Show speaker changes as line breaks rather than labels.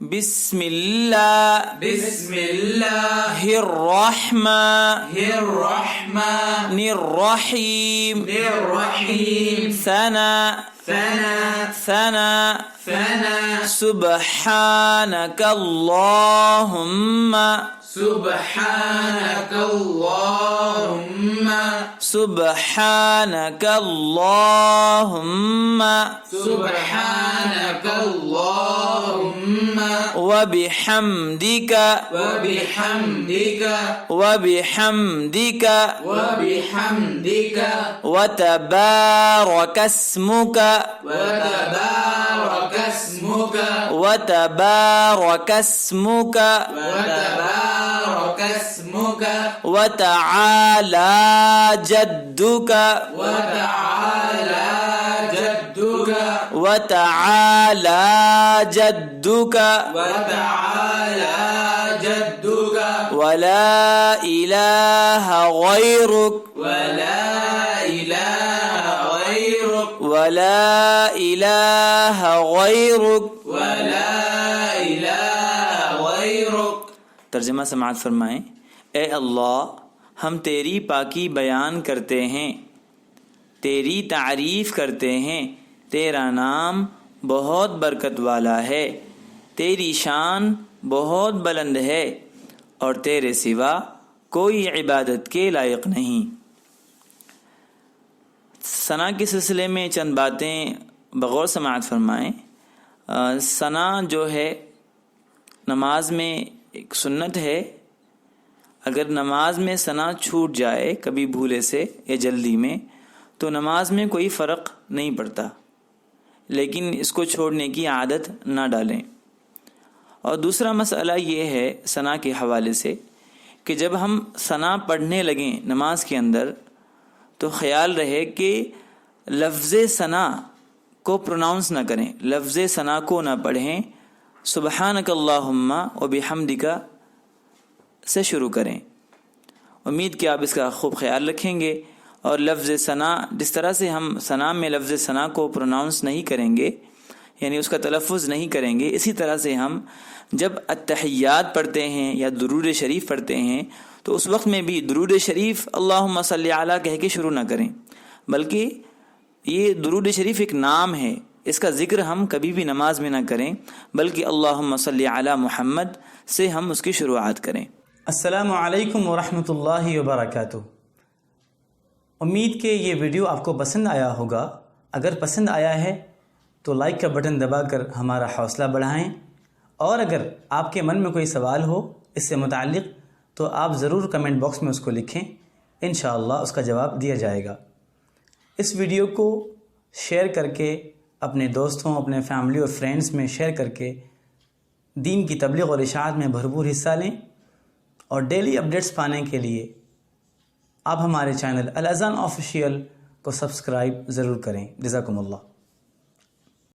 بسم اللہ الرحمن الرحیم ثنا سبحانک اللہم سبحانک اللہم وبحمدک وتبارک اسمک وتعالى جدك ولا إله غيرك ترجمہ سماعت فرمائیں۔ اے اللہ، ہم تیری پاکی بیان کرتے ہیں، تیری تعریف کرتے ہیں، تیرا نام بہت برکت والا ہے، تیری شان بہت بلند ہے، اور تیرے سوا کوئی عبادت کے لائق نہیں۔ ثنا کے سلسلے میں چند باتیں بغور سماعت فرمائیں۔ ثنا جو ہے نماز میں ایک سنت ہے۔ اگر نماز میں ثنا چھوٹ جائے کبھی بھولے سے یا جلدی میں تو نماز میں کوئی فرق نہیں پڑتا، لیکن اس کو چھوڑنے کی عادت نہ ڈالیں۔ اور دوسرا مسئلہ یہ ہے ثنا کے حوالے سے کہ جب ہم ثنا پڑھنے لگیں نماز کے اندر تو خیال رہے کہ لفظ ثنا کو پروناؤنس نہ کریں، لفظ ثنا کو نہ پڑھیں، سبحانک اللہم وبحمدک سے شروع کریں۔ امید کہ آپ اس کا خوب خیال رکھیں گے، اور لفظ ثنا جس طرح سے ہم ثنا میں لفظ ثنا کو پروناؤنس نہیں کریں گے، یعنی اس کا تلفظ نہیں کریں گے، اسی طرح سے ہم جب التحیات پڑھتے ہیں یا درود شریف پڑھتے ہیں تو اس وقت میں بھی درود شریف اللہم صلی علی کہہ کے شروع نہ کریں، بلکہ یہ درود شریف ایک نام ہے، اس کا ذکر ہم کبھی بھی نماز میں نہ کریں، بلکہ اللہم صلی علی محمد سے ہم اس کی شروعات کریں۔
السلام علیکم ورحمۃ اللہ وبرکاتہ۔ امید کہ یہ ویڈیو آپ کو پسند آیا ہوگا۔ اگر پسند آیا ہے تو لائک کا بٹن دبا کر ہمارا حوصلہ بڑھائیں، اور اگر آپ کے من میں کوئی سوال ہو اس سے متعلق تو آپ ضرور کمنٹ باکس میں اس کو لکھیں، انشاءاللہ اس کا جواب دیا جائے گا۔ اس ویڈیو کو شیئر کر کے اپنے دوستوں، اپنے فیملی اور فرینڈز میں شیئر کر کے دین کی تبلیغ اور اشاعت میں بھرپور حصہ لیں، اور ڈیلی اپڈیٹس پانے کے لیے آپ ہمارے چینل الاذان آفیشیل کو سبسکرائب ضرور کریں۔ جزاکم اللہ۔